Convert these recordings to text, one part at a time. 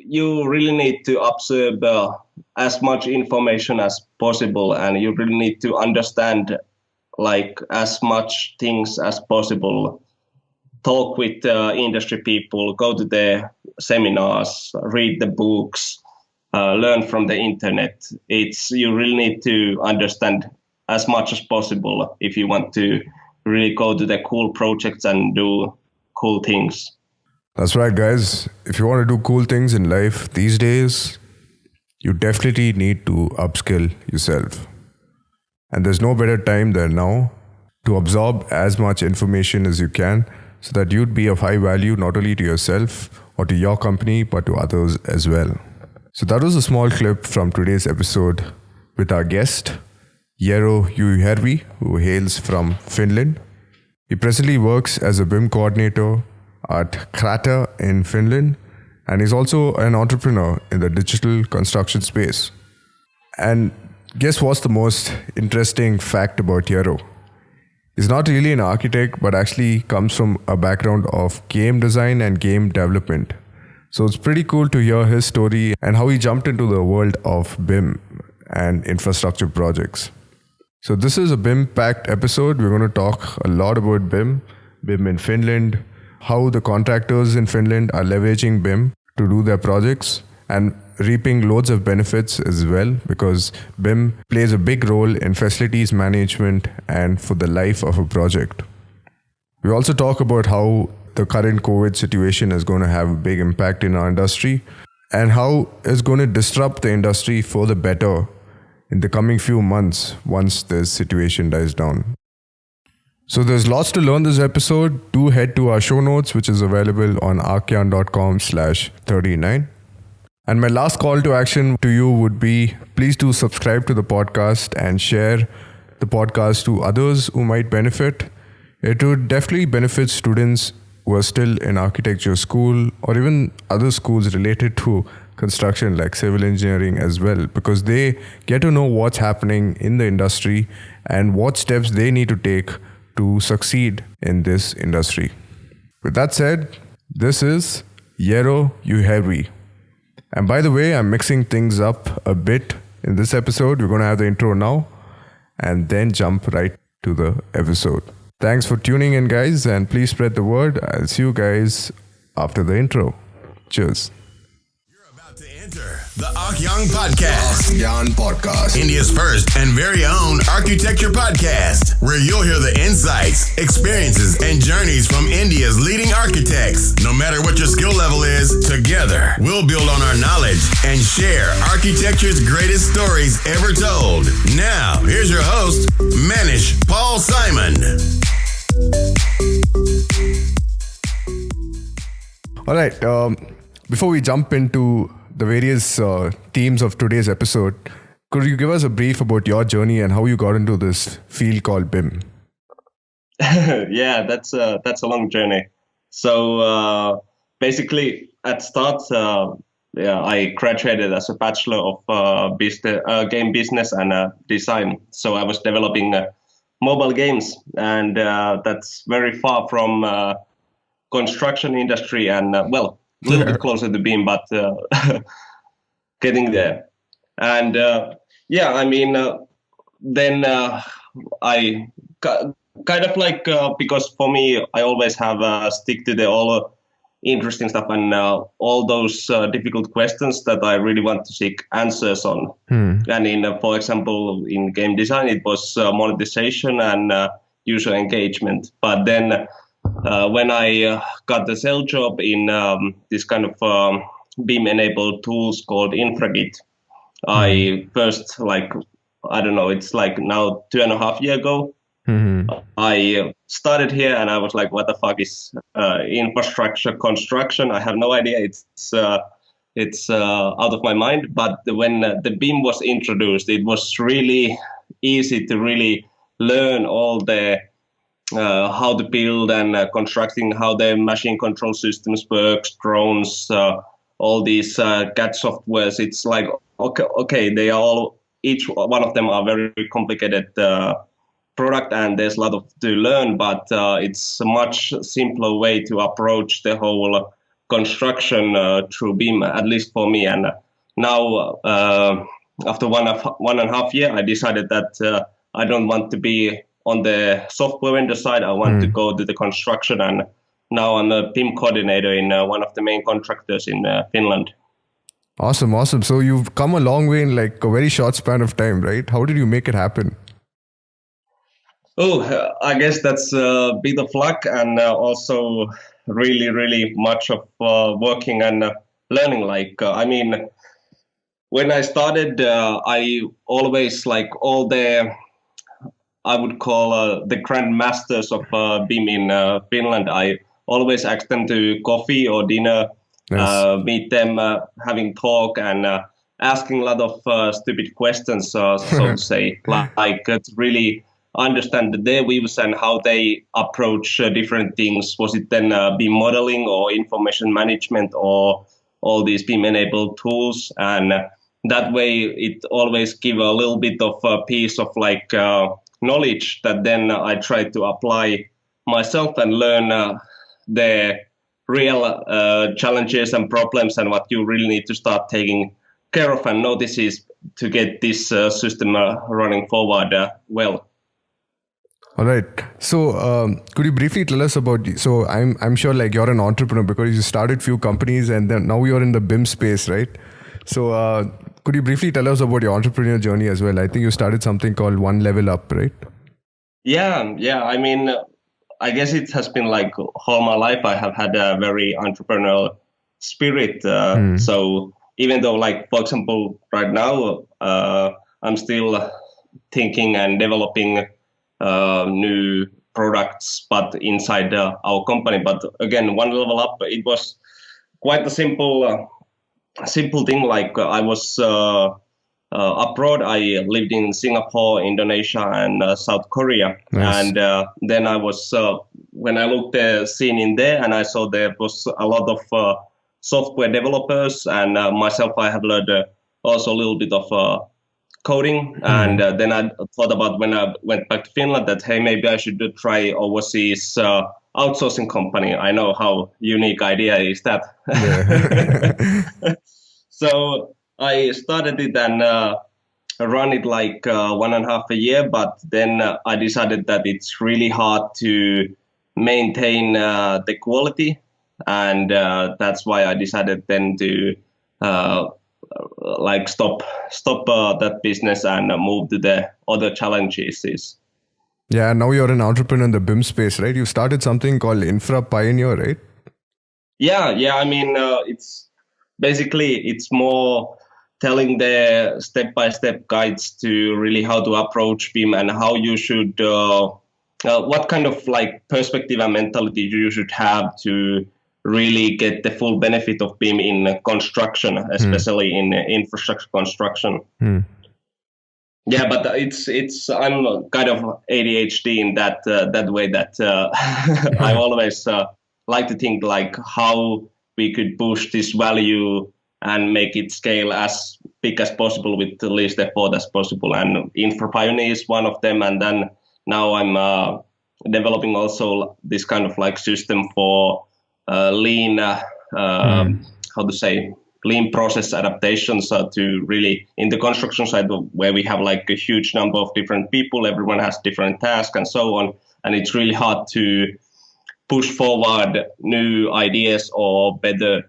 you really need to observe as much information as possible, and you really need to understand like as much things as possible. Talk with industry people, go to their seminars, read the books, learn from the internet. You really need to understand as much as possible if you want to really go to the cool projects and do cool things. That's right, guys. If you want to do cool things in life these days, you definitely need to upskill yourself. And there's no better time than now to absorb as much information as you can so that you'd be of high value not only to yourself or to your company, but to others as well. So that was a small clip from today's episode with our guest, Jero Juujärvi, who hails from Finland. He presently works as a BIM coordinator at Kreate in Finland, and he's also an entrepreneur in the digital construction space. And guess what's the most interesting fact about Jero? He's not really an architect, but actually comes from a background of game design and game development. So it's pretty cool to hear his story and how he jumped into the world of BIM and infrastructure projects. So this is a BIM-packed episode. We're going to talk a lot about BIM in Finland, how the contractors in Finland are leveraging BIM to do their projects and reaping loads of benefits as well, because BIM plays a big role in facilities management and for the life of a project. We also talk about how the current COVID situation is going to have a big impact in our industry and how it's going to disrupt the industry for the better in the coming few months once this situation dies down. So there's lots to learn this episode. Do head to our show notes, which is available on archeon.com/39. And my last call to action to you would be, please do subscribe to the podcast and share the podcast to others who might benefit. It would definitely benefit students who are still in architecture school or even other schools related to construction like civil engineering as well, because they get to know what's happening in the industry and what steps they need to take to succeed in this industry. With that said, this is Jero Juujärvi. And by the way, I'm mixing things up a bit in this episode. We're going to have the intro now and then jump right to the episode. Thanks for tuning in, guys, and please spread the word. I'll see you guys after the intro. Cheers. The Archeon Podcast. India's first and very own architecture podcast, where you'll hear the insights, experiences, and journeys from India's leading architects. No matter what your skill level is, together we'll build on our knowledge and share architecture's greatest stories ever told. Now, here's your host, Manish Paul Simon. All right, before we jump into the various themes of today's episode, could you give us a brief about your journey and how you got into this field called BIM? Yeah, that's a long journey. So basically, at start, I graduated as a bachelor of game business and design. So I was developing mobile games, and that's very far from construction industry and a little bit closer to BIM, but getting there. And then I kind of like, because for me, I always have stick to the all interesting stuff and all those difficult questions that I really want to seek answers on. And for example, in game design, it was monetization and user engagement. But then when I got the sales job in this kind of BIM-enabled tools called Infrapioneer, I first, it's like now 2.5 years ago, I started here and I was like, what the fuck is infrastructure construction? I have no idea. It's out of my mind. But when the BIM was introduced, it was really easy to really learn all the how to build and constructing, how the machine control systems works, drones, all these CAD softwares. It's like, okay, they are all, each one of them are very complicated product and there's a lot to learn, but it's a much simpler way to approach the whole construction through BIM, at least for me. And now, after one and a half year, I decided that I don't want to be on the software vendor side. I want to go to the construction, and now I'm a BIM coordinator in one of the main contractors in Finland. Awesome. So you've come a long way in like a very short span of time, right? How did you make it happen? Oh, I guess that's a bit of luck, and also really much of working and learning. When I started, I always like all the, I would call the grandmasters of BIM in Finland. I always asked them to coffee or dinner. Nice. Meet them, having talk and asking a lot of stupid questions, so to say, like to really understand their views and how they approach different things. Was it then BIM modeling or information management or all these BIM-enabled tools? And that way, it always give a little bit of a piece of like knowledge that then I try to apply myself and learn the real challenges and problems and what you really need to start taking care of and notices to get this system running forward well. All right. So could you briefly tell us about, so I'm sure like you're an entrepreneur because you started few companies and then now you're in the BIM space, right? So could you briefly tell us about your entrepreneurial journey as well? I think you started something called One Level Up, right? Yeah. I mean, I guess it has been like all my life I have had a very entrepreneurial spirit. So even though, like, for example, right now I'm still thinking and developing new products, but inside our company. But again, One Level Up, it was quite a simple thing. Like I was abroad. I lived in Singapore, Indonesia, and South Korea. Nice. And then I was when I looked the scene in there, and I saw there was a lot of software developers, and myself, I have learned also a little bit of coding. And then I thought about when I went back to Finland that, hey, maybe I should try overseas outsourcing company. I know how unique idea is that. Yeah. So I started it and run it like 1.5 years, but then I decided that it's really hard to maintain the quality, and that's why I decided then to like stop that business and move to the other challenges. Yeah, now you're an entrepreneur in the BIM space, right? You started something called Infrapioneer, right? Yeah. I mean, it's more telling the step-by-step guides to really how to approach BIM and how you should, what kind of like perspective and mentality you should have to really get the full benefit of BIM in construction, especially in infrastructure construction. Yeah, but it's I'm kind of ADHD in that way that I always like to think like how we could push this value and make it scale as big as possible with the least effort as possible. And Infrapioneer is one of them. And then now I'm developing also this kind of like system for lean, lean process adaptations to really in the construction side where we have like a huge number of different people, everyone has different tasks and so on. And it's really hard to push forward new ideas or better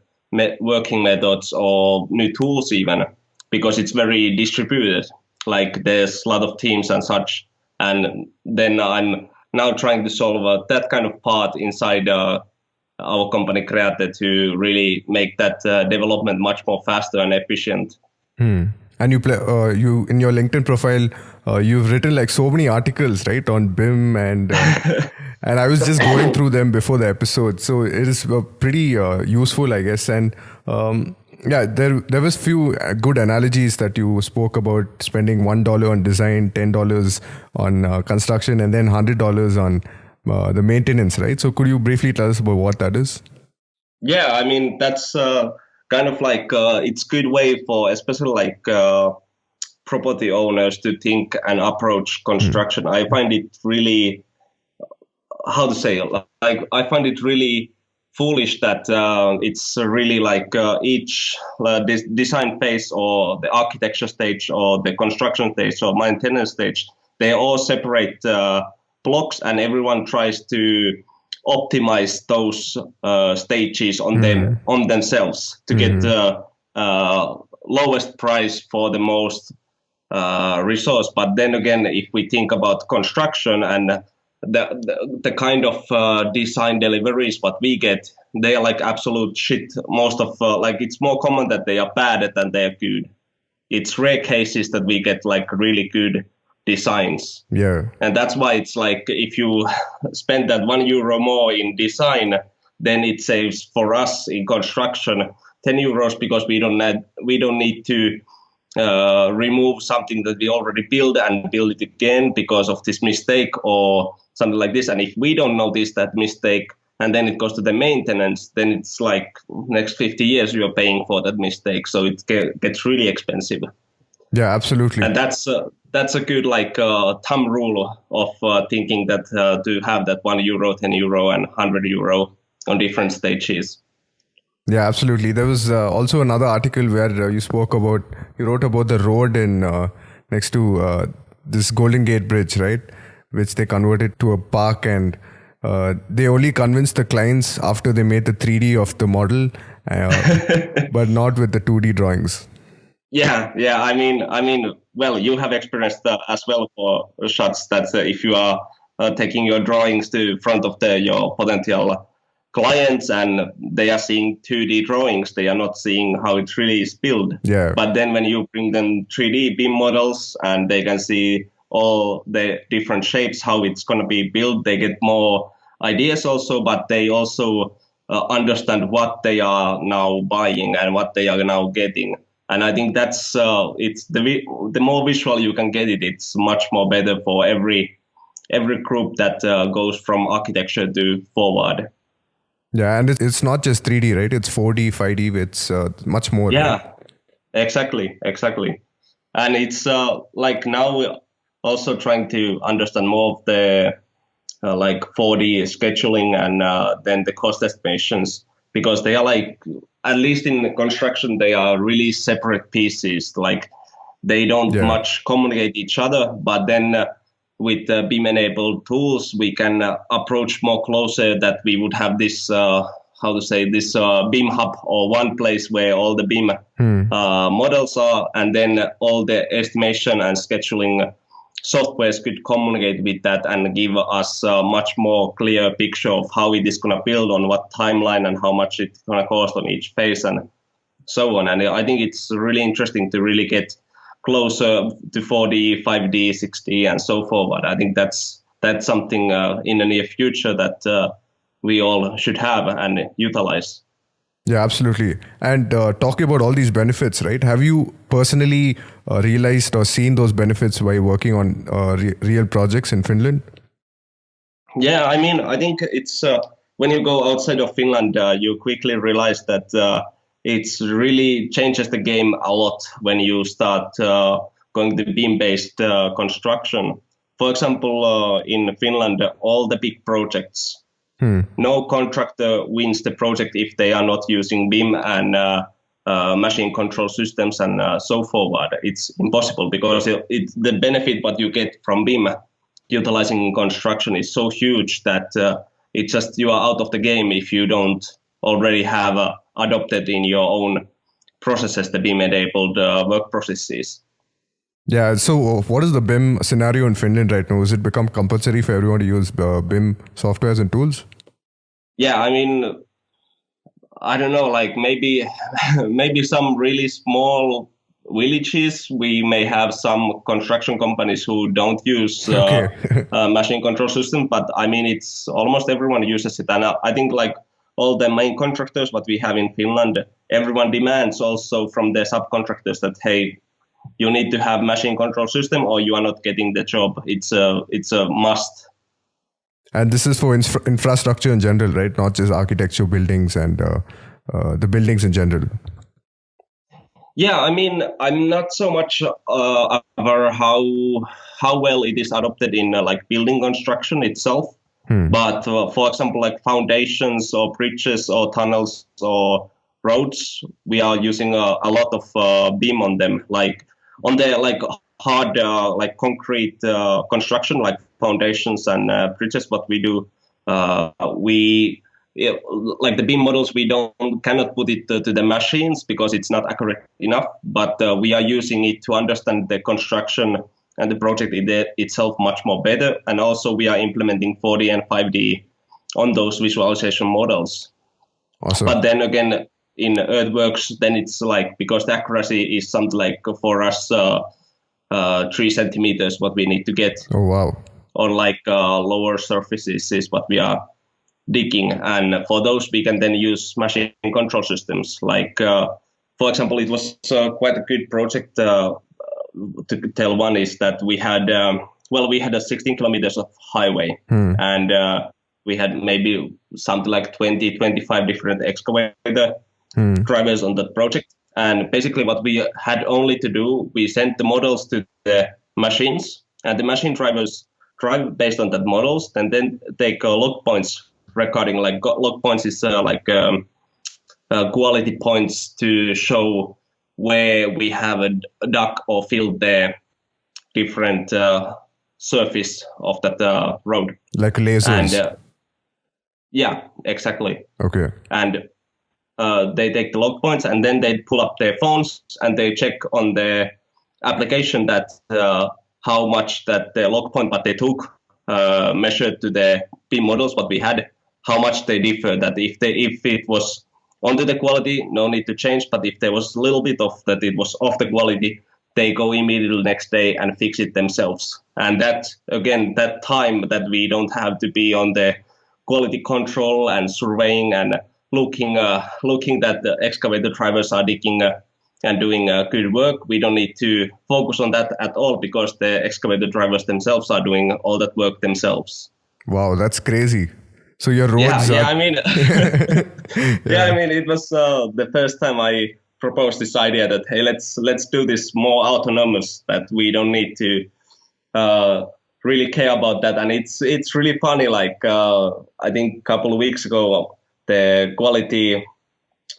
working methods or new tools even, because it's very distributed. Like there's a lot of teams and such. And then I'm now trying to solve that kind of part inside our company Kreate to really make that development much more faster and efficient. And you in your LinkedIn profile, you've written like so many articles, right, on BIM and and I was just going through them before the episode. So it is pretty useful, I guess. And yeah, there was few good analogies that you spoke about, spending $1 on design, $10 on construction, and then $100 on the maintenance, right? So could you briefly tell us about what that is? Yeah, I mean, that's kind of like it's good way for especially like property owners to think and approach construction. I find it really, I find it really foolish that it's really like each design phase or the architecture stage or the construction stage or maintenance stage, they all separate blocks, and everyone tries to optimize those stages on themselves to get the lowest price for the most resource. But then again, if we think about construction and the kind of design deliveries what we get, they are like absolute shit. Most of like it's more common that they are bad than they are good. It's rare cases that we get like really good designs. Yeah. And that's why it's like if you spend that €1 more in design, then it saves for us in construction €10 because we don't need to remove something that we already built and build it again because of this mistake or something like this. And if we don't notice that mistake and then it goes to the maintenance, then it's like next 50 years you are paying for that mistake. So it gets really expensive. Yeah, absolutely. And that's a good like thumb rule of thinking that to have that €1, €10 and €100 on different stages. Yeah, absolutely. There was also another article where you wrote about the road in next to this Golden Gate Bridge, right? Which they converted to a park, and they only convinced the clients after they made the 3D of the model, but not with the 2D drawings. Yeah. I mean, well, you have experienced as well for shots that if you are taking your drawings to front of your potential clients and they are seeing 2D drawings, they are not seeing how it really is built. Yeah. But then when you bring them 3D BIM models and they can see all the different shapes, how it's going to be built, they get more ideas also, but they also understand what they are now buying and what they are now getting. And I think that's it's the more visual you can get it, it's much more better for every group that goes from architecture to forward. Yeah, and it's not just 3D, right? It's 4D, 5D. It's much more. Yeah, right? exactly. And it's like now we're also trying to understand more of the like 4D scheduling and then the cost estimations, because they are like, at least in construction, they are really separate pieces. Like they don't much communicate each other, but then with BIM-enabled tools, we can approach more closer that we would have this, this BIM hub or one place where all the BIM models are, and then all the estimation and scheduling softwares could communicate with that and give us a much more clear picture of how it is going to build, on what timeline and how much it's going to cost on each phase and so on. And I think it's really interesting to really get closer to 4D, 5D, 6D, and so forward. I think that's something in the near future that we all should have and utilize. Yeah, absolutely. And talking about all these benefits, right? Have you personally realized or seen those benefits by working on real projects in Finland? Yeah, I mean, I think it's when you go outside of Finland, you quickly realize that it's really changes the game a lot when you start going to BIM-based construction. For example, in Finland, all the big projects, no contractor wins the project if they are not using BIM and machine control systems and so forward. It's impossible because it's the benefit what you get from BIM utilizing construction is so huge that it's just you are out of the game if you don't already have adopted in your own processes the BIM-enabled work processes. Yeah, so what is the BIM scenario in Finland right now? Has it become compulsory for everyone to use BIM softwares and tools? Yeah, I mean, I don't know, like maybe some really small villages, we may have some construction companies who don't use machine control system, but I mean, it's almost everyone uses it. And I think like all the main contractors, what we have in Finland, everyone demands also from the subcontractors that, hey, you need to have machine control system or you are not getting the job. It's a must. And this is for infrastructure in general, right? Not just architecture, buildings and the buildings in general. Yeah, I mean, I'm not so much aware how well it is adopted in like building construction itself. But for example, like foundations or bridges or tunnels or roads, we are using a lot of BIM on them, like on the like hard like concrete construction, like foundations and bridges. What we do, like the BIM models, we cannot put it to the machines because it's not accurate enough. But we are using it to understand the construction and the project itself much more better. And also we are implementing 4D and 5D on those visualization models. Awesome. But then again, in earthworks, then it's like, because the accuracy is something like for us 3 centimeters what we need to get. Oh, wow. On like lower surfaces is what we are digging. And for those, we can then use machine control systems. Like, for example, it was quite a good project to tell one is that we had, we had a 16 kilometers of highway and we had maybe something like 20, 25 different excavator drivers on that project. And basically what we had only to do, we sent the models to the machines and the machine drivers drive based on that models and then take log points recording. Like log points is quality points to show where we have a dug or filled the different surface of that road. Like lasers. And yeah, exactly. Okay. And they take the log points and then they pull up their phones and they check on the application that how much that the log point what they took measured to the BIM models what we had, how much they differ. That if it was onto the quality, no need to change. But if there was a little bit of that it was off the quality, they go immediately next day and fix it themselves. And that, again, that time that we don't have to be on the quality control and surveying and looking that the excavator drivers are digging and doing good work. We don't need to focus on that at all because the excavator drivers themselves are doing all that work themselves. Wow, that's crazy. So your roads I mean, I mean, it was the first time I proposed this idea that, hey, let's do this more autonomous, that we don't need to really care about that. And it's really funny. Like I think a couple of weeks ago, the quality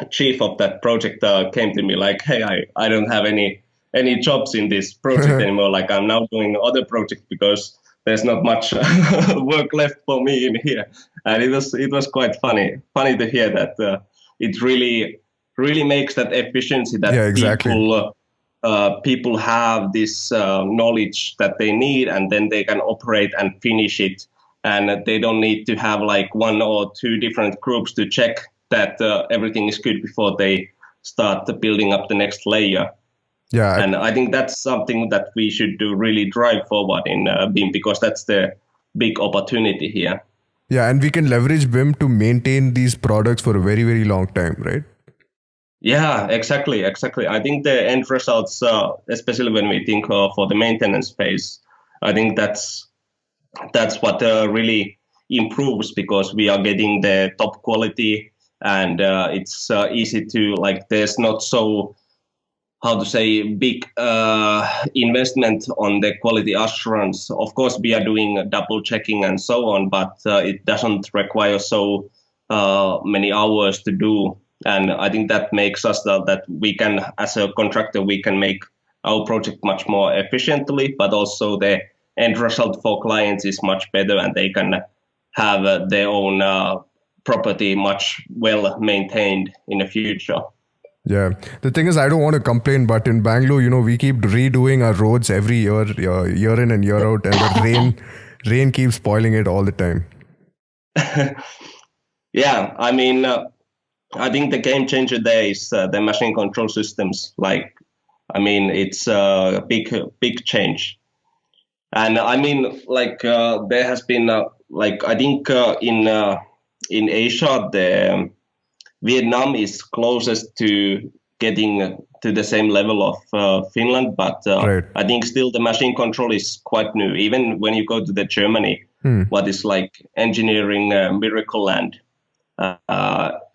chief of that project came to me like, hey, I don't have any jobs in this project anymore. Like I'm now doing other projects because there's not much work left for me in here. And it was quite funny to hear that it really makes that efficiency that people have this knowledge that they need, and then they can operate and finish it. And they don't need to have like 1 or 2 different groups to check that everything is good before they start building up the next layer. Yeah, and I think that's something that we should do, really drive forward in BIM, because that's the big opportunity here. Yeah, and we can leverage BIM to maintain these products for a very, very long time, right? Yeah, exactly. I think the end results, especially when we think for the maintenance phase, I think that's what really improves, because we are getting the top quality, and it's easy to, like, there's not so, how to say, big investment on the quality assurance. Of course, we are doing double checking and so on, but it doesn't require so many hours to do. And I think that makes us that we can, as a contractor, we can make our project much more efficiently, but also the end result for clients is much better, and they can have their own property much well maintained in the future. Yeah. The thing is, I don't want to complain, but in Bangalore, we keep redoing our roads every year in and year out, and the rain keeps spoiling it all the time. Yeah, I mean, I think the game changer there is the machine control systems. Like, I mean, it's a big change. And I mean, like, there has been, like, I think in Asia, Vietnam is closest to getting to the same level of Finland, but right. I think still the machine control is quite new. Even when you go to the Germany, what is like engineering miracle land,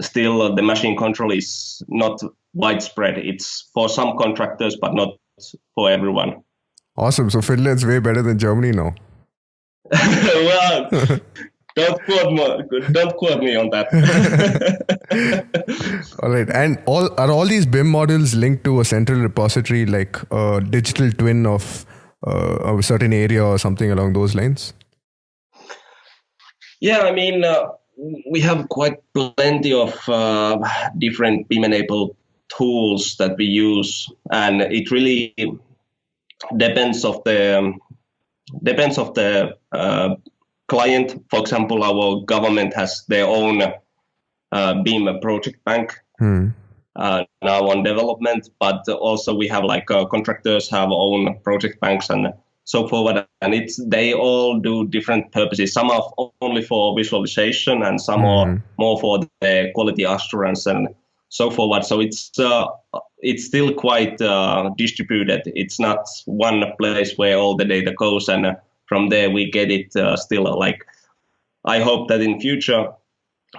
still the machine control is not widespread. It's for some contractors, but not for everyone. Awesome. So Finland's way better than Germany now. Well, Don't quote me on that. All right. And are all these BIM models linked to a central repository, like a digital twin of a certain area or something along those lines? Yeah, I mean, we have quite plenty of different BIM-enabled tools that we use, and it really depends of the client. For example, our government has their own BIM project bank now on development, but also we have like contractors have own project banks and so forward, and they all do different purposes. Some are only for visualization, and some are more for the quality assurance and so forward. So it's still quite distributed. It's not one place where all the data goes, and from there we get it. Still, like I hope that in future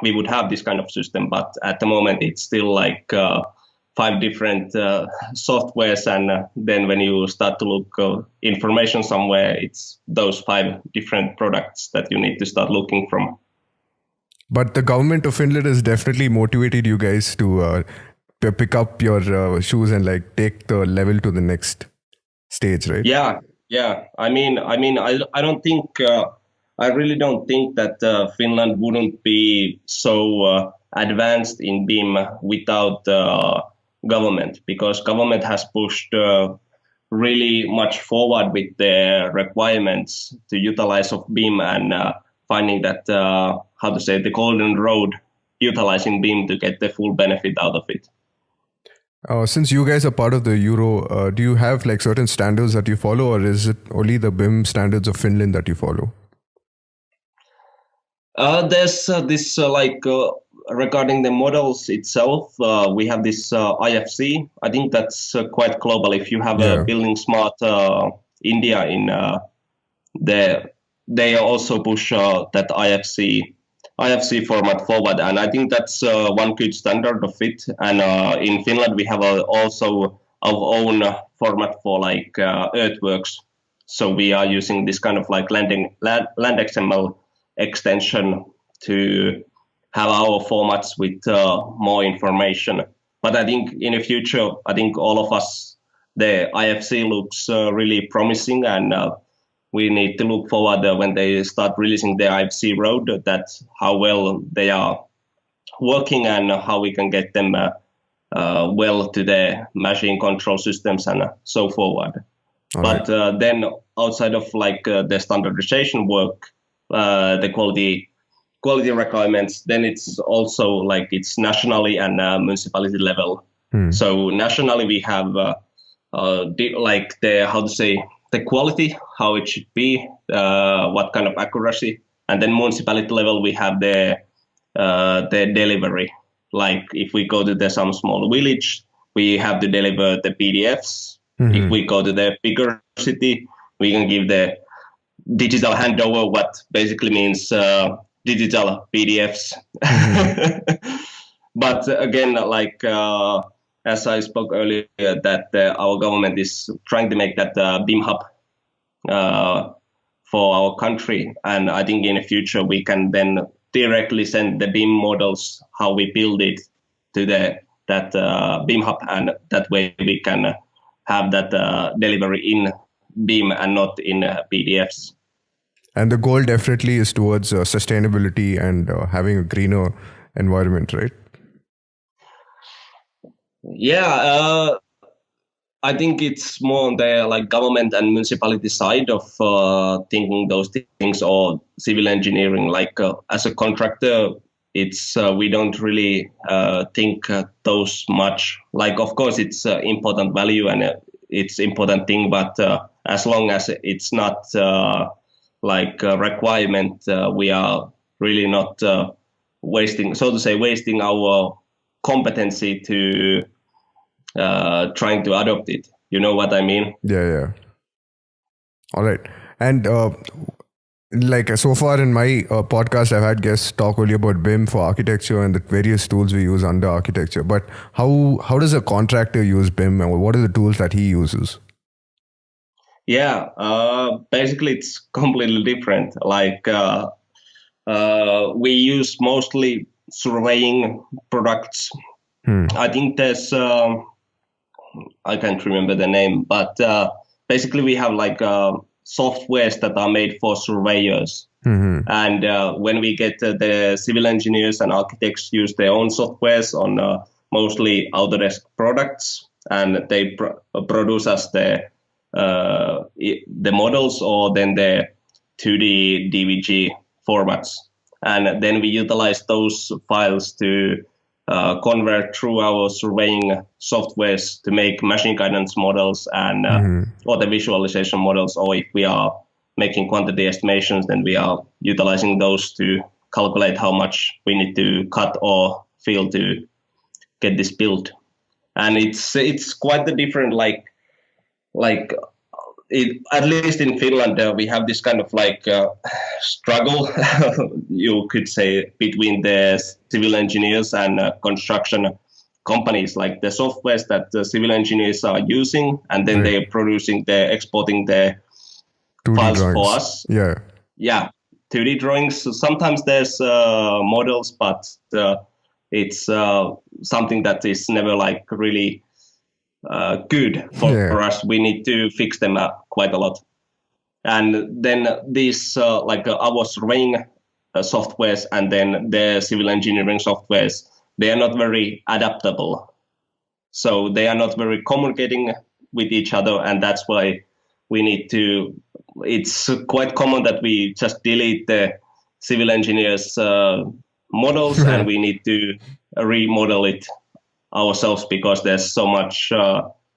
we would have this kind of system, but at the moment it's still like 5 different softwares, and then when you start to look information somewhere, it's those 5 different products that you need to start looking from. But the government of Finland has definitely motivated you guys to pick up your shoes and like take the level to the next stage, right? Yeah. I mean, I don't think. I really don't think that Finland wouldn't be so advanced in BIM without government, because government has pushed really much forward with the requirements to utilize of BIM and finding that the golden road, utilizing BIM to get the full benefit out of it. Since you guys are part of the Euro, do you have like certain standards that you follow, or is it only the BIM standards of Finland that you follow? There's this regarding the models itself, we have this IFC. I think that's quite global. If you have a Building Smart India in there, they also push that IFC format forward, and I think that's one good standard of it. And in Finland, we have also our own format for like earthworks. So we are using this kind of like land XML extension to have our formats with more information. But I think in the future, I think all of us, the IFC looks really promising, and we need to look forward when they start releasing the IFC road, that's how well they are working and how we can get them well to the machine control systems and so forward. But then outside of like the standardization work, the quality requirements, then it's also like it's nationally and municipality level. So nationally we have like the quality, how it should be, what kind of accuracy, and then municipality level we have the delivery. Like if we go to some small village, we have to deliver the PDFs. If we go to the bigger city, we can give the digital handover, what basically means digital PDFs. But again, like as I spoke earlier, that our government is trying to make that BIM hub for our country, and I think in the future we can then directly send the BIM models, how we build it, to that BIM hub, and that way we can have that delivery in BIM and not in PDFs. And the goal definitely is towards sustainability and having a greener environment, right? Yeah, I think it's more on the like government and municipality side of thinking those things, or civil engineering. Like as a contractor, it's we don't really think those much. Like of course it's important value and it's important thing, but as long as it's not like a requirement, we are really not wasting our competency to trying to adopt it. You know what I mean? Yeah. All right. And like so far in my podcast, I've had guests talk only about BIM for architecture and the various tools we use under architecture. But how does a contractor use BIM, and what are the tools that he uses? Yeah, basically it's completely different. Like we use mostly surveying products. I think there's, I can't remember the name, but basically we have like softwares that are made for surveyors. And when we get the civil engineers and architects use their own softwares on mostly Autodesk products, and they produce us the models or then the 2D DVG formats. And then we utilize those files to convert through our surveying softwares to make machine guidance models and or the visualization models, or if we are making quantity estimations, then we are utilizing those to calculate how much we need to cut or fill to get this built. And it's quite the different, at least in Finland, we have this kind of struggle, you could say, between the civil engineers and construction companies, like the softwares that the civil engineers are using, and then they're exporting the 2D files drawings. for us. Yeah, 2D drawings. Sometimes there's models, but it's something that is never really good for us. We need to fix them up quite a lot. And then these our surveying softwares and then the civil engineering softwares, they are not very adaptable. So they are not very communicating with each other, and that's why we need to, it's quite common that we just delete the civil engineers models and we need to remodel it ourselves because there's so much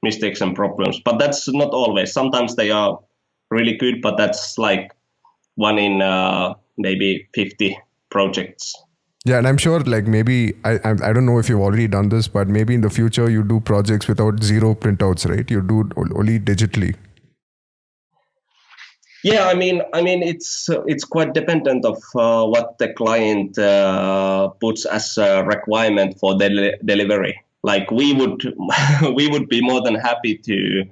mistakes and problems. But that's not always. Sometimes they are really good, but that's like one in maybe 50 projects. Yeah, and I'm sure maybe, I don't know if you've already done this, but maybe in the future you do projects without zero printouts, right? You do only digitally. Yeah, I mean, it's quite dependent of what the client puts as a requirement for delivery. Like we would be more than happy to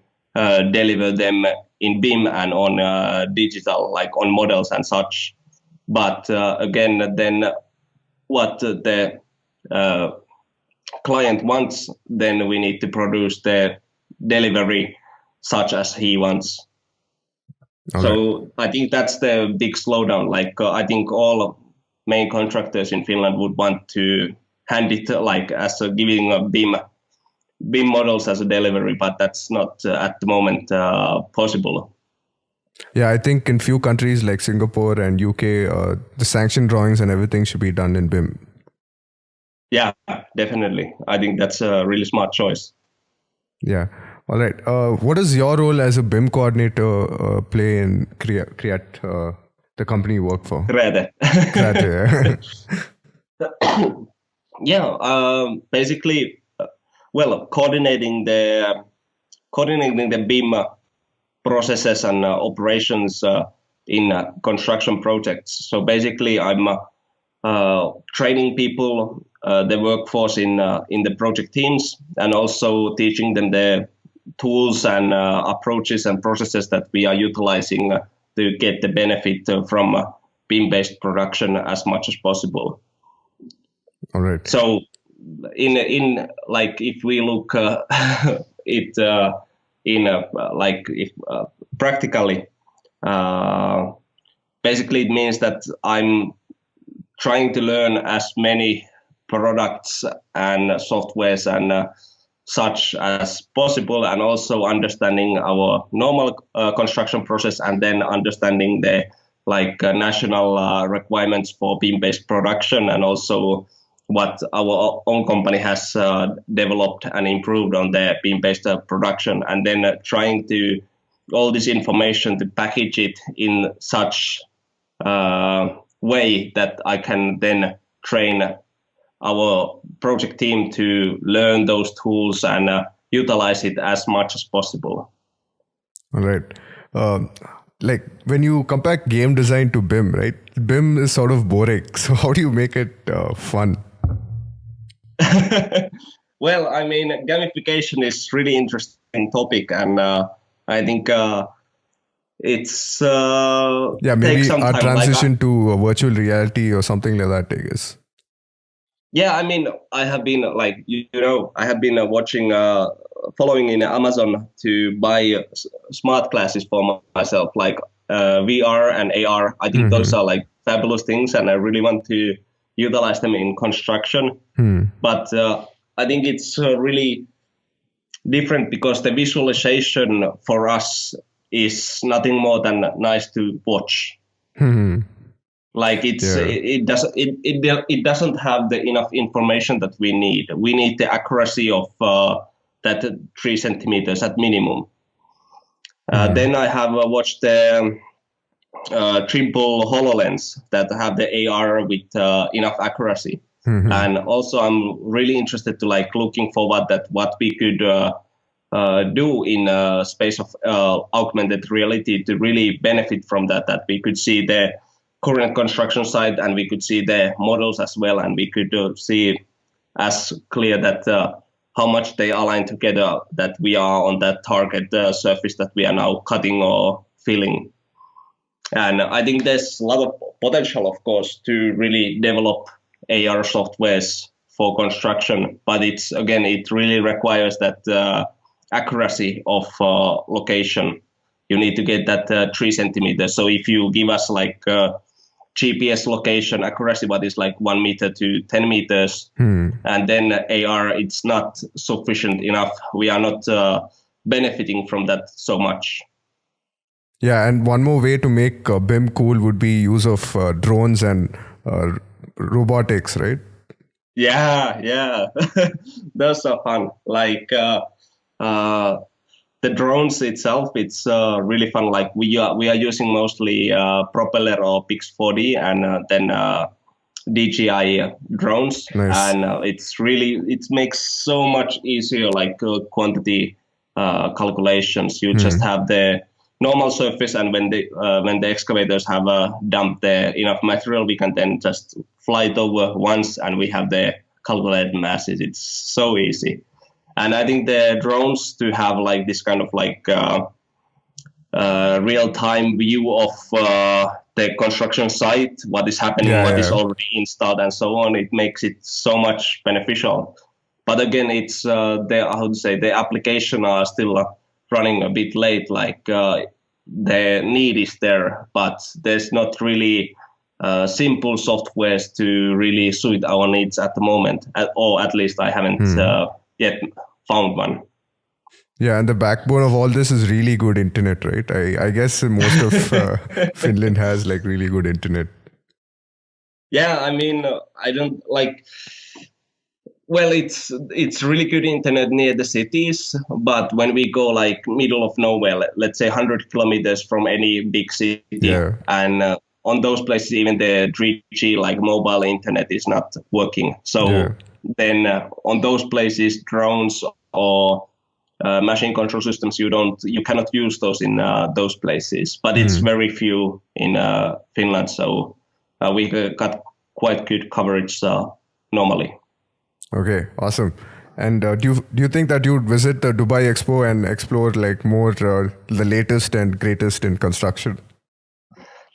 deliver them in BIM and on digital, like on models and such. But again, then what the client wants, then we need to produce the delivery such as he wants. Okay. So I think that's the big slowdown. I think all main contractors in Finland would want to hand it as giving a BIM models as a delivery, but that's not at the moment possible. Yeah, I think in few countries like Singapore and UK, the sanction drawings and everything should be done in BIM. Yeah, definitely. I think that's a really smart choice. Yeah. All right. What does your role as a BIM coordinator play in Kreate, the company you work for? Kreate. Kreate, yeah. Basically, coordinating the BIM processes and operations in construction projects. So basically, I'm training people, the workforce in the project teams, and also teaching them the tools and approaches and processes that we are utilizing to get the benefit from BIM-based production as much as possible. All right. So, if we look practically, basically it means that I'm trying to learn as many products and softwares and such as possible, and also understanding our normal construction process, and then understanding the national requirements for BIM-based production, and also what our own company has developed and improved on the BIM-based production, and then trying to all this information to package it in such way that I can then train our project team to learn those tools and utilize it as much as possible. All right. When you compare game design to BIM, right? BIM is sort of boring. So how do you make it fun? Well, I mean, gamification is really interesting topic, and I think it's maybe takes some our time. transition to virtual reality or something like that, I guess. Yeah, I mean, I have been I have been watching, following in Amazon to buy smart glasses for myself, like VR and AR. I think those are like fabulous things, and I really want to utilize them in construction. But I think it's really different because the visualization for us is nothing more than nice to watch. Like it doesn't have the enough information that we need. We need the accuracy of that 3 centimeters at minimum. Then I have watched the triple HoloLens that have the AR with enough accuracy. And also I'm really interested to like looking forward that what we could do in space of augmented reality to really benefit from that we could see the current construction site and we could see the models as well, and we could see as clear that how much they align together, that we are on that target surface that we are now cutting or filling. And I think there's a lot of potential, of course, to really develop AR softwares for construction, but it really requires that accuracy of location. You need to get that 3 centimeters. So if you give us like GPS location accuracy, what is like 1 meter to 10 meters, and then AR, it's not sufficient enough. We are not benefiting from that so much. Yeah, and one more way to make BIM cool would be use of drones and robotics, right? Yeah. Those are fun. Like the drones itself, it's really fun. Like we are using mostly propeller or Pix4D and then DJI drones. Nice. And it makes so much easier, like quantity calculations. You just have the normal surface, and when the excavators have dumped enough material, we can then just fly it over once, and we have the calculated masses. It's so easy. And I think the drones to have like this kind of like real-time view of the construction site, what is happening, what is already installed, and so on. It makes it so much beneficial. But again, it's the application are still running a bit late. Like the need is there, but there's not really simple softwares to really suit our needs at the moment, or at least I haven't yet found one. Yeah, and the backbone of all this is really good internet, right? I guess most of Finland has like really good internet. Yeah, I mean, I don't like. Well, it's really good internet near the cities, but when we go like middle of nowhere, let's say 100 kilometers from any big city, and on those places, even the 3G like mobile internet is not working. So then on those places, drones or machine control systems, you cannot use those in those places. But it's very few in Finland, so we got quite good coverage normally. Okay, awesome. And do you think that you would visit the Dubai Expo and explore like more the latest and greatest in construction?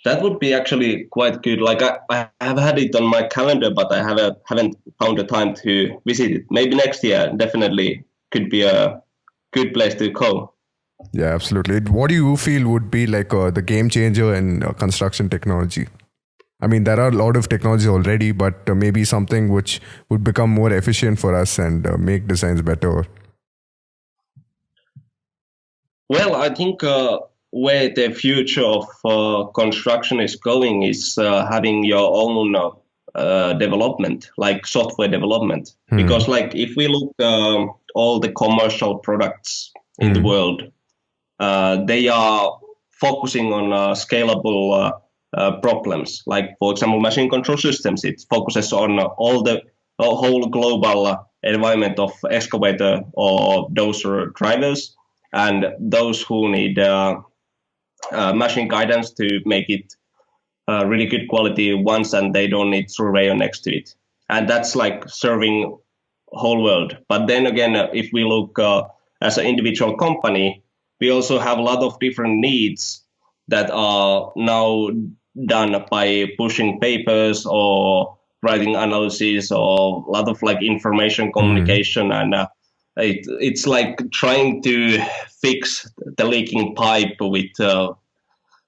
That would be actually quite good. Like I have had it on my calendar, but I haven't found the time to visit it. Maybe next year, definitely could be a good place to go. Yeah, absolutely. What do you feel would be like the game changer in construction technology? I mean, there are a lot of technology already, but maybe something which would become more efficient for us and make designs better. Well, I think where the future of construction is going is having your own development, like software development. Because like if we look all the commercial products in the world, they are focusing on scalable problems. Like, for example, machine control systems, it focuses on the whole global environment of excavator or dozer drivers, and those who need machine guidance to make it really good quality once, and they don't need surveyor next to it. And that's like serving whole world. But then again, if we look as an individual company, we also have a lot of different needs that are now done by pushing papers or writing analysis or a lot of like information communication, and it's like trying to fix the leaking pipe with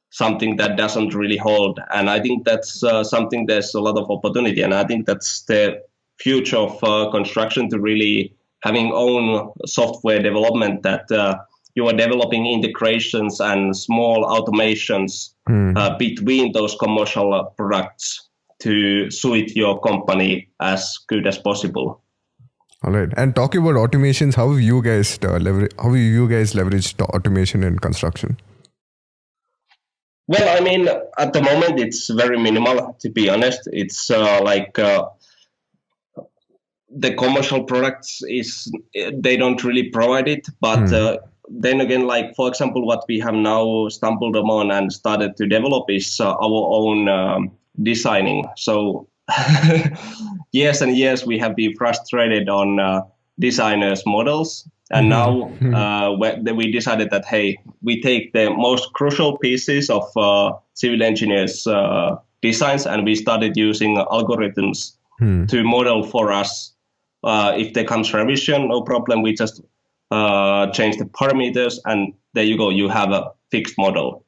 something that doesn't really hold. And I think that's something there's a lot of opportunity, and I think that's the future of construction, to really having own software development, that you are developing integrations and small automations between those commercial products to suit your company as good as possible. All right. And talking about automations, how have you guys leveraged automation in construction? Well, I mean, at the moment it's very minimal, to be honest. It's the commercial products they don't really provide it, but then again, like for example, what we have now stumbled upon and started to develop is our own designing. So years and years we have been frustrated on designers' models, and now we decided that, hey, we take the most crucial pieces of civil engineers' designs, and we started using algorithms to model for us. If there comes revision, no problem. We just change the parameters, and there you go. You have a fixed model.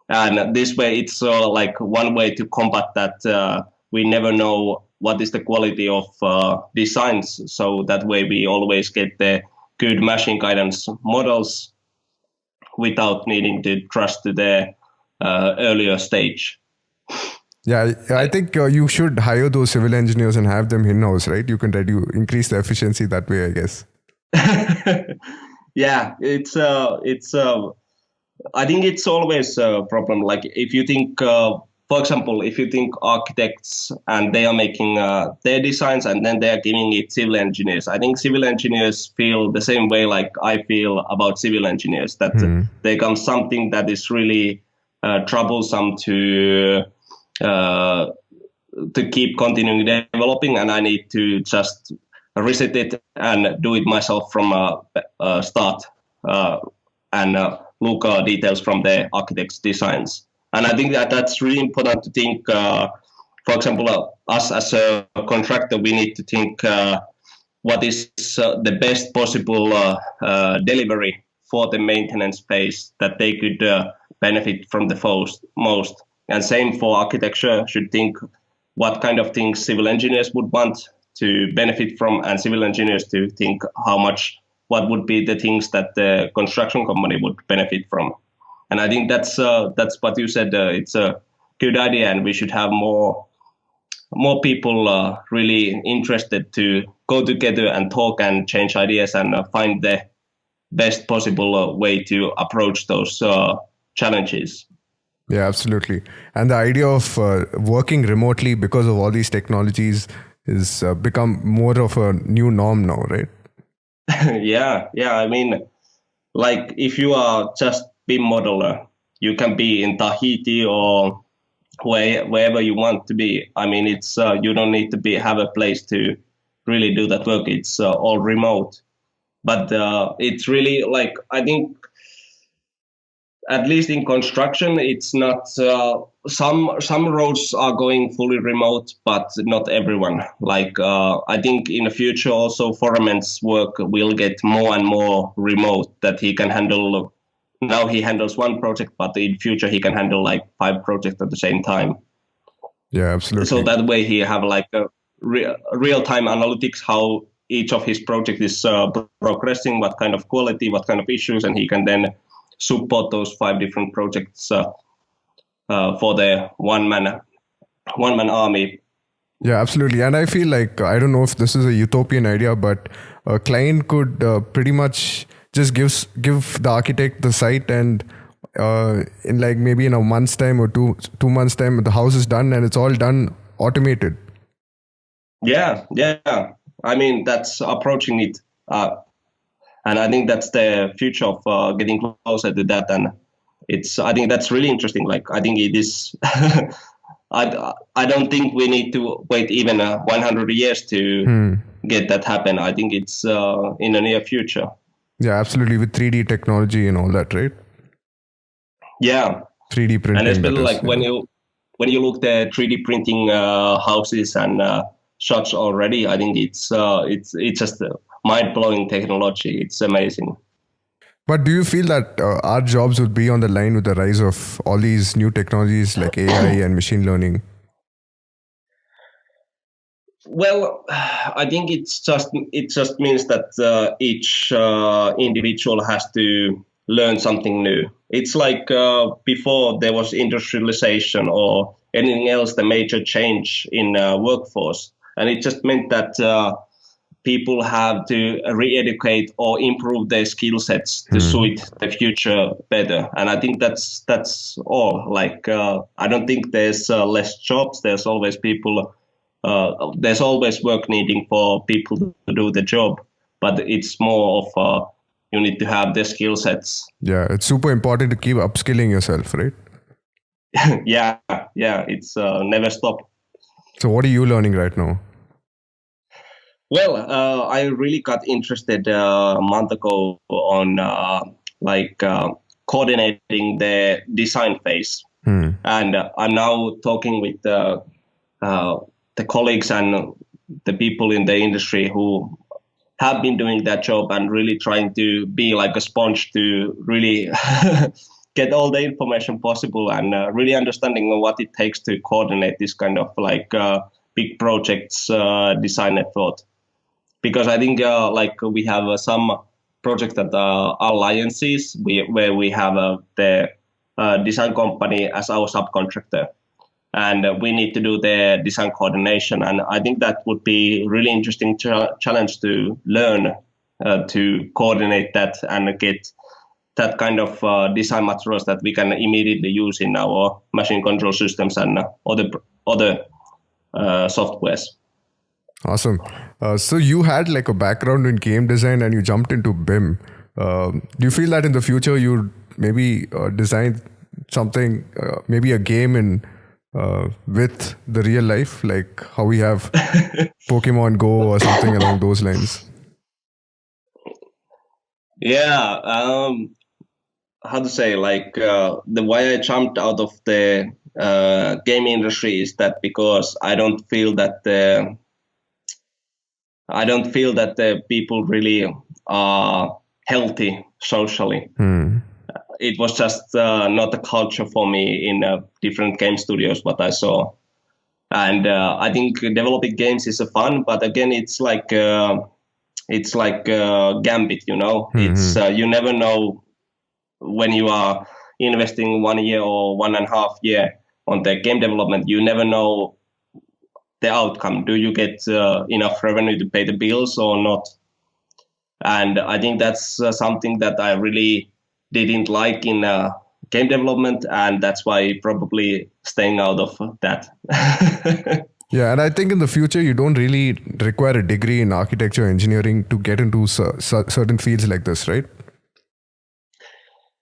And this way, it's like one way to combat that. We never know what is the quality of designs. So that way, we always get the good machine guidance models without needing to trust to the earlier stage. Yeah, I think you should hire those civil engineers and have them in-house, right? You can increase the efficiency that way, I guess. Yeah, it's I think it's always a problem. Like if you think, for example, if you think architects and they are making their designs and then they are giving it civil engineers, I think civil engineers feel the same way like I feel about civil engineers, that there comes something that is really troublesome to keep continuing developing, and I need to just reset it and do it myself from start and look details from the architect's designs. And I think that that's really important to think. For example, us as a contractor, we need to think what is the best possible delivery for the maintenance phase that they could benefit from the most. And same for architecture, should think what kind of things civil engineers would want to benefit from, and civil engineers to think what would be the things that the construction company would benefit from. And I think that's what you said. It's a good idea, and we should have more people really interested to go together and talk and change ideas and find the best possible way to approach those challenges. Yeah, absolutely. And the idea of working remotely because of all these technologies is become more of a new norm now, right? Yeah. I mean, like if you are just BIM modeler, you can be in Tahiti or wherever you want to be. I mean, it's you don't need to have a place to really do that work. It's all remote. But it's really like, I think, at least in construction, it's not. Some roads are going fully remote, but not everyone. Like I think in the future also, foreman's work will get more and more remote. That he can handle. Now he handles one project, but in future he can handle like 5 projects at the same time. Yeah, absolutely. So that way he have like a real-time analytics, how each of his project is progressing, what kind of quality, what kind of issues, and he can then support those 5 different projects for the one-man army. Yeah, absolutely. And I feel like, I don't know if this is a utopian idea, but a client could pretty much just give the architect the site, and in like maybe in a month's time or two months' time, the house is done and it's all done automated. Yeah. I mean, that's approaching it. And I think that's the future of getting closer to that. And I think that's really interesting. Like, I think it is, I don't think we need to wait even 100 years to get that happen. I think it's in the near future. Yeah, absolutely. With 3D technology and all that, right? Yeah. 3D printing. And especially like when you look the 3D printing houses and such already, I think it's just a mind-blowing technology. It's amazing. But do you feel that our jobs would be on the line with the rise of all these new technologies like AI and machine learning? Well, I think it just means that each individual has to learn something new. It's like before there was industrialization or anything else, the major change in workforce, and it just meant that people have to re-educate or improve their skill sets to suit the future better. And I think that's all. Like I don't think there's less jobs. There's always people. There's always work needing for people to do the job, but it's more of you need to have the skill sets. Yeah, it's super important to keep upskilling yourself, right? yeah, it's never stop. So what are you learning right now? Well, I really got interested a month ago on coordinating the design phase. And I'm now talking with the colleagues and the people in the industry who have been doing that job and really trying to be like a sponge to really get all the information possible and really understanding what it takes to coordinate this kind of like big projects design effort. Because I think we have some projects that are alliances where we have the design company as our subcontractor. And we need to do the design coordination. And I think that would be really interesting challenge to learn to coordinate that and get that kind of design materials that we can immediately use in our machine control systems and other softwares. Awesome. So you had like a background in game design and you jumped into BIM. Do you feel that in the future you maybe design something, maybe a game in with the real life, like how we have Pokemon Go or something along those lines? Yeah, how to say, like the why I jumped out of the game industry is that because I don't feel that the people really are healthy socially. It was just not a culture for me in different game studios what I saw. And I think developing games is fun, but again, it's like Gambit, you know. It's you never know when you are investing 1 year or 1.5 years on the game development. You never know the outcome. Do you get enough revenue to pay the bills or not? And I think that's something that I really didn't like in game development, and that's why probably staying out of that. Yeah, and I think in the future you don't really require a degree in architecture engineering to get into certain fields like this, right?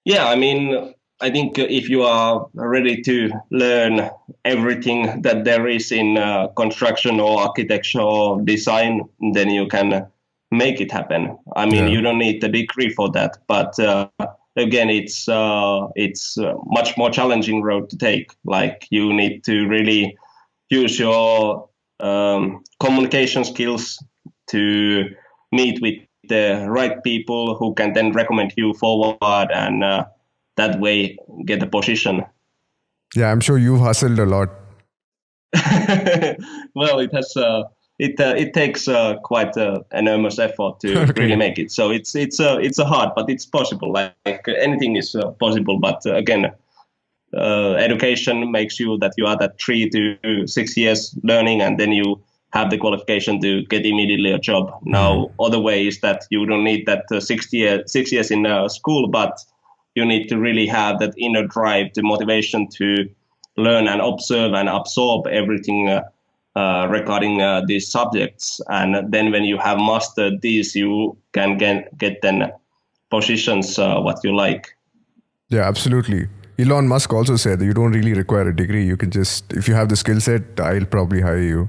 Yeah, I mean, I think if you are ready to learn everything that there is in construction or architecture or design, then you can make it happen. I mean, you don't need the degree for that, but again, it's much more challenging road to take. Like you need to really use your communication skills to meet with the right people who can then recommend you forward and that way get a position. Yeah, I'm sure you've hustled a lot. Well, it has. It takes quite enormous effort to really make it. So it's hard, but it's possible. Like anything is possible. But again, education makes you that you are that 3 to 6 years learning, and then you have the qualification to get immediately a job. Now, other way is that you don't need that 6 years in school, but you need to really have that inner drive, the motivation to learn and observe and absorb everything regarding these subjects. And then when you have mastered these, you can get then positions what you like. Yeah, absolutely. Elon Musk also said that you don't really require a degree. You can just, if you have the skill set, I'll probably hire you.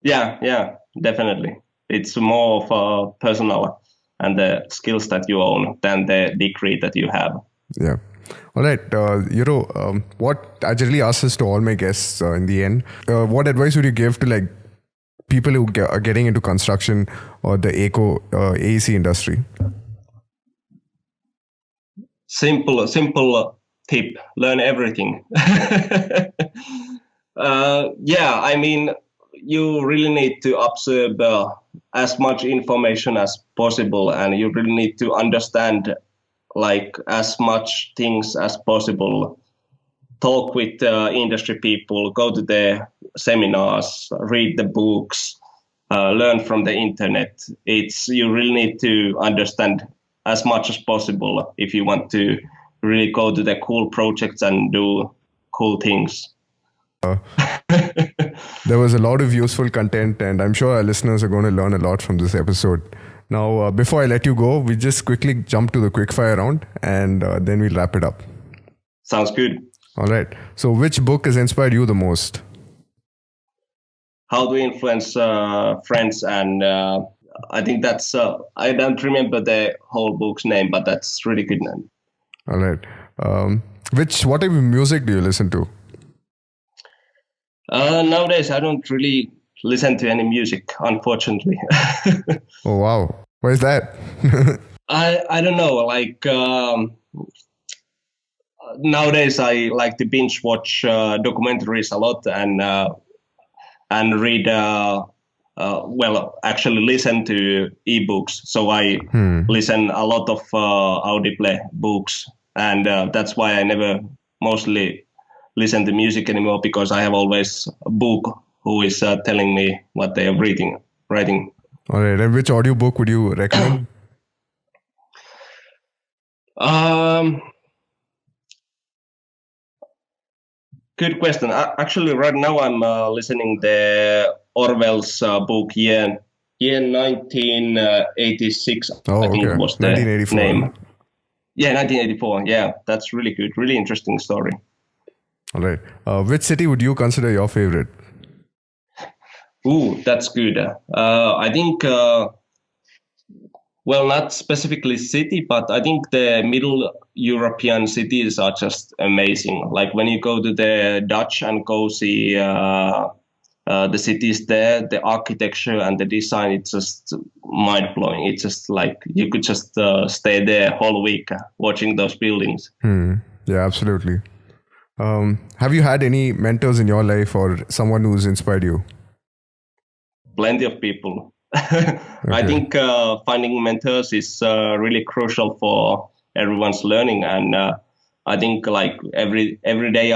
Yeah, definitely. It's more of a personal and the skills that you own than the degree that you have. Yeah. All right. What I generally ask this to all my guests in the end. What advice would you give to like people who are getting into construction or the AEC industry? Simple tip: learn everything. Yeah, I mean, you really need to absorb as much information as possible, and you really need to understand like as much things as possible. Talk with industry people, go to the seminars, read the books, learn from the internet. You really need to understand as much as possible if you want to really go to the cool projects and do cool things. There was a lot of useful content, and I'm sure our listeners are going to learn a lot from this episode. Now, before I let you go, we just quickly jump to the quickfire round, and then we'll wrap it up. Sounds good. All right. So, which book has inspired you the most? How to Influence Friends, and I think that's I don't remember the whole book's name, but that's really good name. All right. What type of music do you listen to? Nowadays, I don't really listen to any music, unfortunately. Oh wow! Why is that? I don't know. Like nowadays, I like to binge watch documentaries a lot and read. Actually listen to ebooks. So I listen a lot of audible books, and that's why I never mostly listen to music anymore, because I have always a book who is telling me what they are writing. All right. And which audiobook would you recommend? Good question. Actually, right now I'm listening the Orwell's book year 1986. Oh, I think okay. it was the 1984. name. Yeah, 1984. Yeah, that's really good. Really interesting story. All right. Which city would you consider your favorite? Ooh, that's good. I think, not specifically city, but I think the Middle European cities are just amazing. Like when you go to the Dutch and go see the cities there, the architecture and the design, it's just mind-blowing. It's just like you could just stay there whole week watching those buildings. Yeah, absolutely. Have you had any mentors in your life or someone who's inspired you? Plenty of people. I think finding mentors is really crucial for everyone's learning, and I think like every day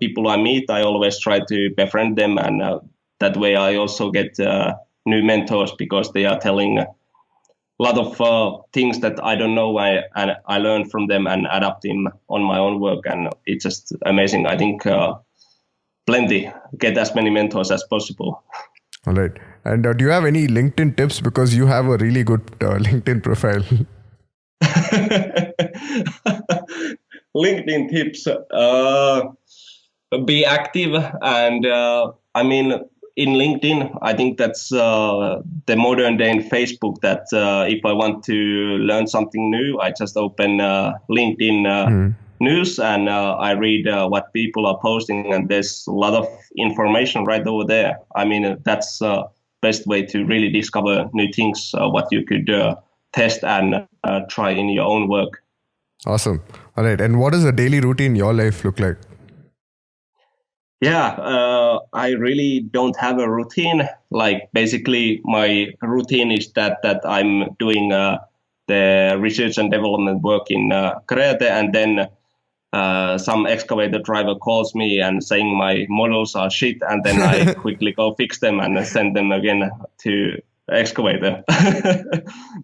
people I meet, I always try to befriend them, and that way I also get new mentors, because they are telling a lot of things that I don't know, and I learn from them and adapt them on my own work, and it's just amazing. I think get as many mentors as possible. All right. And do you have any LinkedIn tips? Because you have a really good LinkedIn profile. LinkedIn tips. Be active. And I mean, in LinkedIn, I think that's the modern day in Facebook, that if I want to learn something new, I just open LinkedIn news, and I read what people are posting, and there's a lot of information right over there. I mean, that's best way to really discover new things, what you could test and try in your own work. Awesome. All right. And what does a daily routine in your life look like? Yeah, I really don't have a routine. Like basically my routine is that I'm doing the research and development work in Kreate, and then some excavator driver calls me and saying my models are shit, and then I quickly go fix them and send them again to excavator.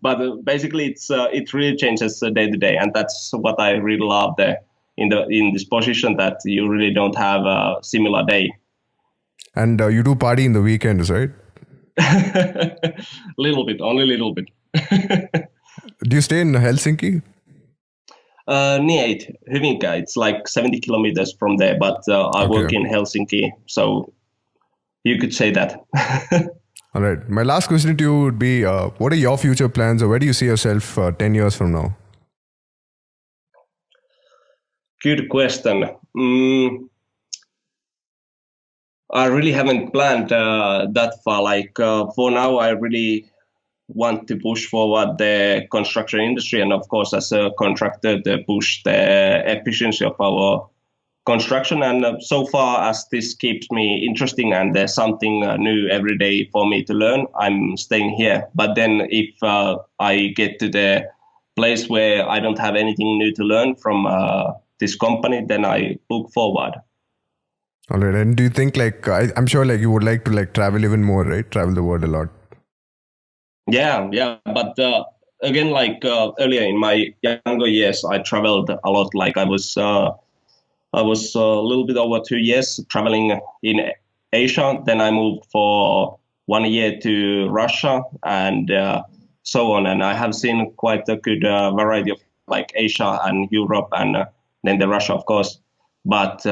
But basically it really changes day to day, and that's what I really love there in this position, that you really don't have a similar day. And you do party in the weekends, right? Only a little bit. Do you stay in Helsinki? Near it, Hyvinkää. It's like 70 kilometers from there, but I work in Helsinki, so you could say that. All right. My last question to you would be, what are your future plans, or where do you see yourself 10 years from now? Good question. I really haven't planned that far. For now, I really want to push forward the construction industry, and of course, as a contractor, to push the efficiency of our construction. And so far as this keeps me interesting and there's something new every day for me to learn, I'm staying here. But then if I get to the place where I don't have anything new to learn from this company, then I look forward. All right. And do you think I'm sure you would like to travel even more, right? Travel the world a lot. Yeah. But again, earlier in my younger years, I traveled a lot. I was a little bit over 2 years traveling in Asia. Then I moved for 1 year to Russia and so on. And I have seen quite a good variety of Asia and Europe and then the Russia, of course. But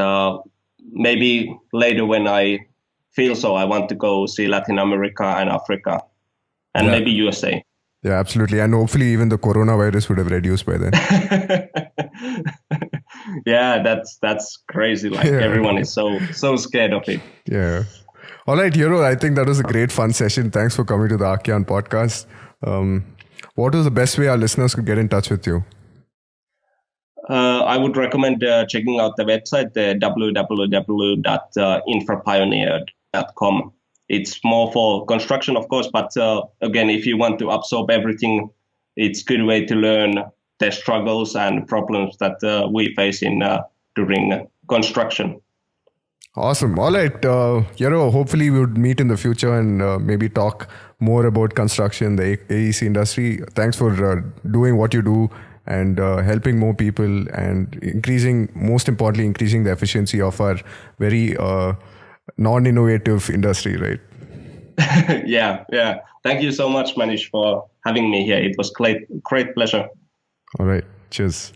maybe later when I feel so, I want to go see Latin America and Africa and maybe USA. Yeah, absolutely. And hopefully even the coronavirus would have reduced by then. Yeah, that's crazy. Everyone is so scared of it. Yeah. All right, Jero, I think that was a great fun session. Thanks for coming to the Archeon podcast. What is the best way our listeners could get in touch with you? I would recommend checking out the website, www.infrapioneer.com. It's more for construction, of course, but again, if you want to absorb everything, it's a good way to learn the struggles and problems that we face during construction. Awesome. All right, Jero, hopefully we would meet in the future and maybe talk more about construction, the AEC industry. Thanks for doing what you do and helping more people and most importantly, increasing the efficiency of our very non-innovative industry, right? Yeah. Thank you so much, Manish, for having me here. It was great pleasure. All right. Cheers.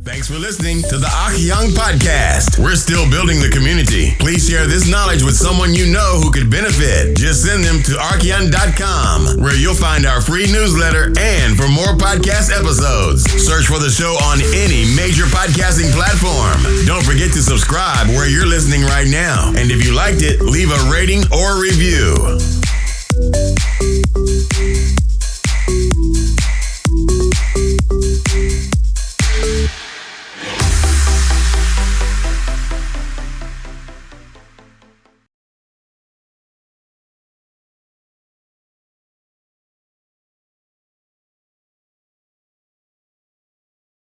Thanks for listening to the Archeon podcast. We're still building the community. Please share this knowledge with someone you know who could benefit. Just send them to archeon.com, where you'll find our free newsletter and for more podcast episodes. Search for the show on any major podcasting platform. Don't forget to subscribe where you're listening right now. And if you liked it, leave a rating or a review.